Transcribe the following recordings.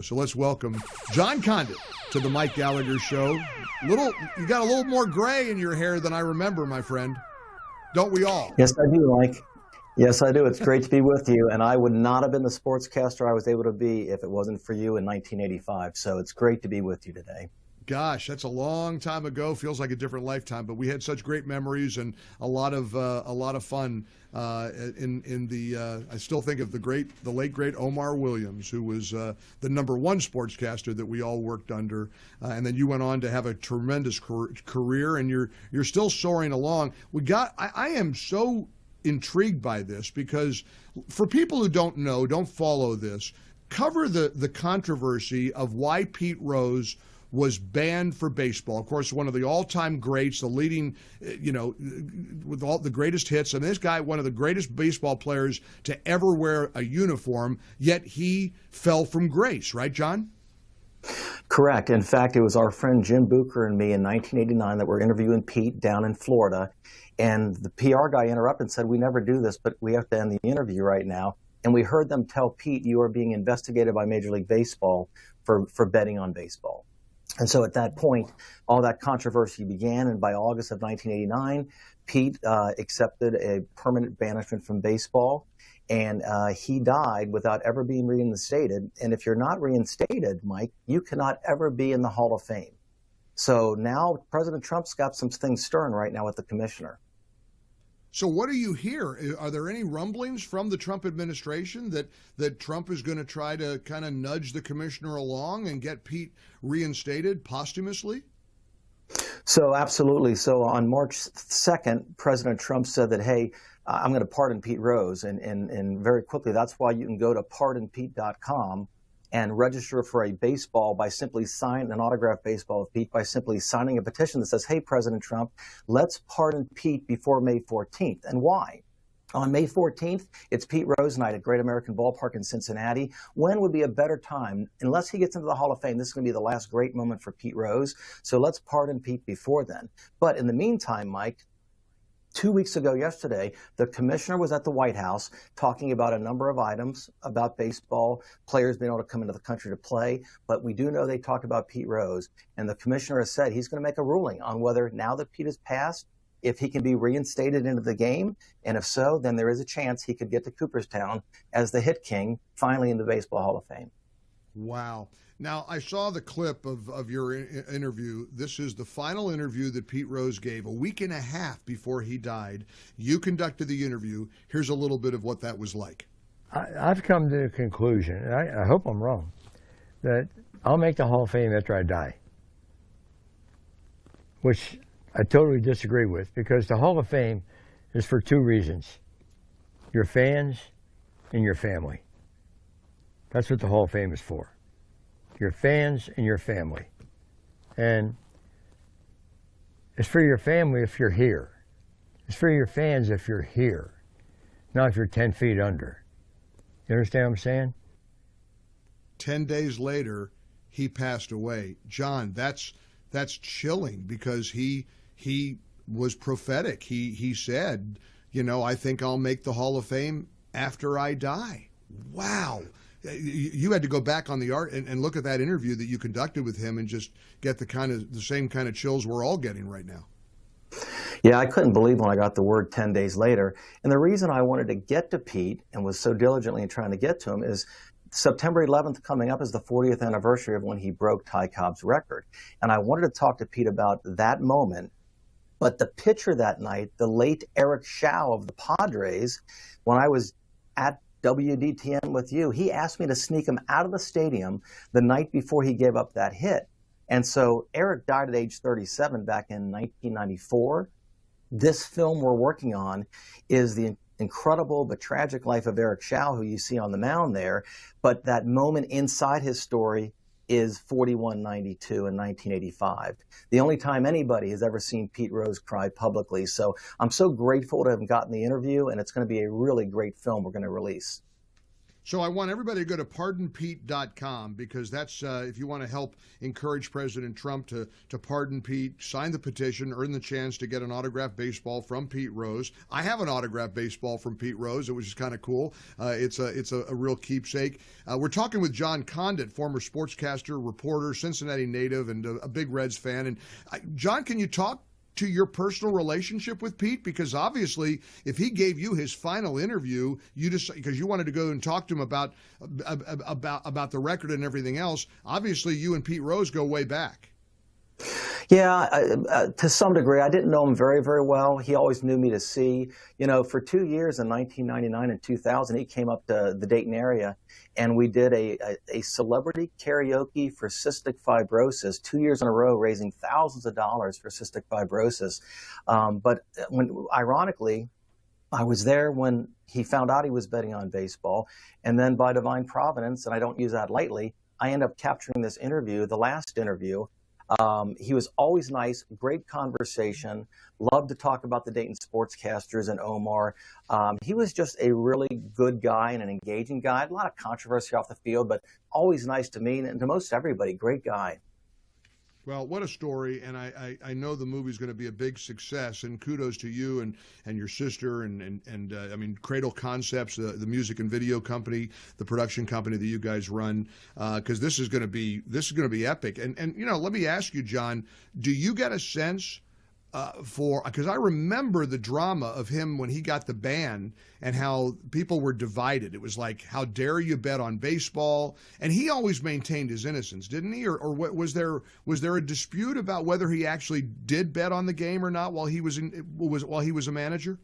So let's welcome John Condit to the Mike Gallagher Show. You got a little more gray in your hair than I remember, my friend. Don't we all? Yes, I do, Mike. Yes, I do. It's great to be with you. And I would not have been the sportscaster I was able to be if it wasn't for you in 1985. So it's great to be with you today. Gosh, that's a long time ago. Feels like a different lifetime, but we had such great memories and a lot of fun. I still think of the late great Omar Williams, who was the #1 sportscaster that we all worked under, and then you went on to have a tremendous career, and you're still soaring along. I am so intrigued by this because for people who don't follow this, cover the controversy of why Pete Rose was banned for baseball. Of course, one of the all-time greats, the leading, with all the greatest hits. I mean, this guy, one of the greatest baseball players to ever wear a uniform, yet he fell from grace, right, John? Correct. In fact, it was our friend Jim Bucher and me in 1989 that were interviewing Pete down in Florida, and the PR guy interrupted and said, "We never do this, but we have to end the interview right now." And we heard them tell Pete, "You are being investigated by Major League Baseball for betting on baseball." And so at that point, all that controversy began, and by August of 1989, Pete accepted a permanent banishment from baseball, and he died without ever being reinstated. And if you're not reinstated, Mike, you cannot ever be in the Hall of Fame. So now President Trump's got some things stirring right now with the commissioner. So what do you hear? Are there any rumblings from the Trump administration that Trump is going to try to kind of nudge the commissioner along and get Pete reinstated posthumously? So absolutely. So on March 2nd, President Trump said that, hey, I'm going to pardon Pete Rose. And very quickly, that's why you can go to pardonpete.com and register for a baseball by simply signing an autographed baseball with Pete by simply signing a petition that says, hey, President Trump, let's pardon Pete before May 14th. And why? On May 14th, it's Pete Rose night at Great American Ballpark in Cincinnati. When would be a better time? Unless he gets into the Hall of Fame, this is going to be the last great moment for Pete Rose. So let's pardon Pete before then. But in the meantime, Mike, 2 weeks ago yesterday, the commissioner was at the White House talking about a number of items about baseball, players being able to come into the country to play. But we do know they talked about Pete Rose. And the commissioner has said he's going to make a ruling on whether, now that Pete has passed, if he can be reinstated into the game. And if so, then there is a chance he could get to Cooperstown as the hit king, finally in the Baseball Hall of Fame. Wow. Now, I saw the clip of your interview. This is the final interview that Pete Rose gave a week and a half before he died. You conducted the interview. Here's a little bit of what that was like. I've come to the conclusion, and I hope I'm wrong, that I'll make the Hall of Fame after I die, which I totally disagree with, because the Hall of Fame is for two reasons: your fans and your family. That's what the Hall of Fame is for. Your fans and your family. And it's for your family if you're here. It's for your fans if you're here, not if you're 10 feet under. You understand what I'm saying? 10 days later, he passed away. John, that's chilling, because he was prophetic. He said, I think I'll make the Hall of Fame after I die. Wow. You had to go back on the art and look at that interview that you conducted with him and just get the same kind of chills we're all getting right now. Yeah, I couldn't believe when I got the word 10 days later. And the reason I wanted to get to Pete and was so diligently trying to get to him is September 11th coming up is the 40th anniversary of when he broke Ty Cobb's record. And I wanted to talk to Pete about that moment. But the pitcher that night, the late Eric Schau of the Padres, when I was at WDTM with you, he asked me to sneak him out of the stadium the night before he gave up that hit. And so Eric died at age 37 back in 1994. This film we're working on is the incredible but tragic life of Eric Schau, who you see on the mound there. But that moment inside his story is 41-92 in 1985. The only time anybody has ever seen Pete Rose cry publicly. So I'm so grateful to have gotten the interview, and it's going to be a really great film we're going to release. So I want everybody to go to pardonpete.com, because that's if you want to help encourage President Trump to pardon Pete, sign the petition, earn the chance to get an autographed baseball from Pete Rose. I have an autographed baseball from Pete Rose. It was just kind of cool. It's a real keepsake. We're talking with John Condit, former sportscaster, reporter, Cincinnati native, and a big Reds fan. And John, can you talk to your personal relationship with Pete? Because obviously, if he gave you his final interview, you just because you wanted to go and talk to him about the record and everything else, obviously you and Pete Rose go way back. Yeah, to some degree. I didn't know him very, very well. He always knew me to see. You know, for 2 years in 1999 and 2000, he came up to the Dayton area, and we did a celebrity karaoke for cystic fibrosis, 2 years in a row, raising thousands of dollars for cystic fibrosis. But ironically, I was there when he found out he was betting on baseball, and then by divine providence, and I don't use that lightly, I end up capturing this interview, the last interview. He was always nice, great conversation, loved to talk about the Dayton sportscasters and Omar. He was just a really good guy and an engaging guy. A lot of controversy off the field, but always nice to me and to most everybody. Great guy. Well, what a story, and I know the movie's going to be a big success, and kudos to you and your sister and I mean, Cradle Concepts, the music and video company, the production company that you guys run, because this is going to be epic. And you know, let me ask you, John, do you get a sense because I remember the drama of him when he got the ban and how people were divided. It was like, how dare you bet on baseball? And he always maintained his innocence, didn't he? Or was there a dispute about whether he actually did bet on the game or not while he was a manager?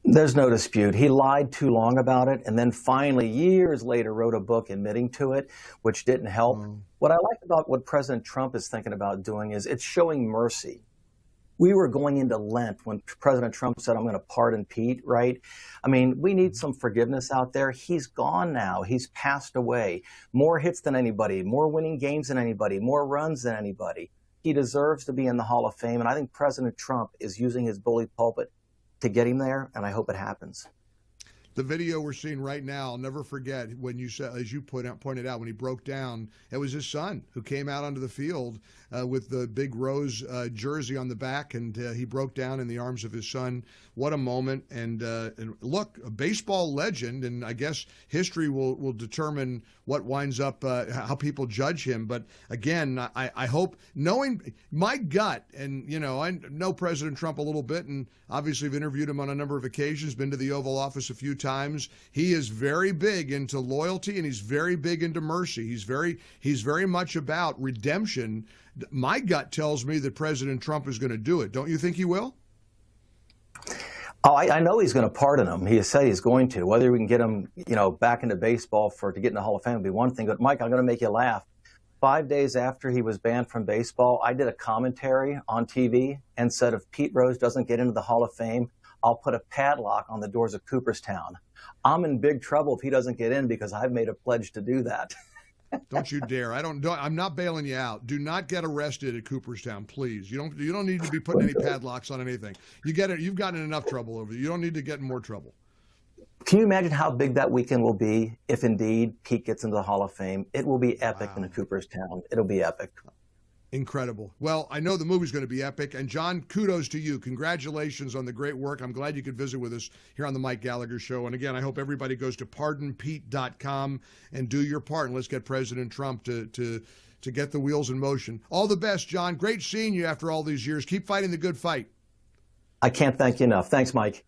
There's no dispute. He lied too long about it, and then finally, years later, wrote a book admitting to it, which didn't help. What I like about what President Trump is thinking about doing is it's showing mercy. We were going into Lent when President Trump said, I'm going to pardon Pete, right? I mean, we need some forgiveness out there. He's gone now. He's passed away. More hits than anybody, more winning games than anybody, more runs than anybody. He deserves to be in the Hall of Fame, and I think President Trump is using his bully pulpit to get him there, and I hope it happens. The video we're seeing right now, I'll never forget when you said, as you pointed out, when he broke down, it was his son who came out onto the field with the big Rose jersey on the back, and he broke down in the arms of his son. What a moment. And look, a baseball legend, and I guess history will determine what winds up, how people judge him. But again, I hope, knowing my gut, and you know, I know President Trump a little bit, and obviously have interviewed him on a number of occasions, been to the Oval Office a few times. He is very big into loyalty, and he's very big into mercy. He's very much about redemption. My gut tells me that President Trump is going to do it. Don't you think he will? Oh, I know he's going to pardon him. He has said he's going to. Whether we can get him, you know, back into baseball to get in the Hall of Fame would be one thing. But Mike, I'm going to make you laugh. 5 days after he was banned from baseball, I did a commentary on TV and said, if Pete Rose doesn't get into the Hall of Fame, I'll put a padlock on the doors of Cooperstown. I'm in big trouble if he doesn't get in because I've made a pledge to do that. Don't you dare! I'm not bailing you out. Do not get arrested at Cooperstown, please. You don't need to be putting any padlocks on anything. You get it. You've gotten enough trouble over it. You don't need to get in more trouble. Can you imagine how big that weekend will be if indeed Pete gets into the Hall of Fame? It will be epic in Cooperstown. It'll be epic. Incredible. Well, I know the movie's going to be epic. And John, kudos to you. Congratulations on the great work. I'm glad you could visit with us here on the Mike Gallagher Show. And again, I hope everybody goes to pardonpete.com and do your part. And let's get President Trump to get the wheels in motion. All the best, John. Great seeing you after all these years. Keep fighting the good fight. I can't thank you enough. Thanks, Mike.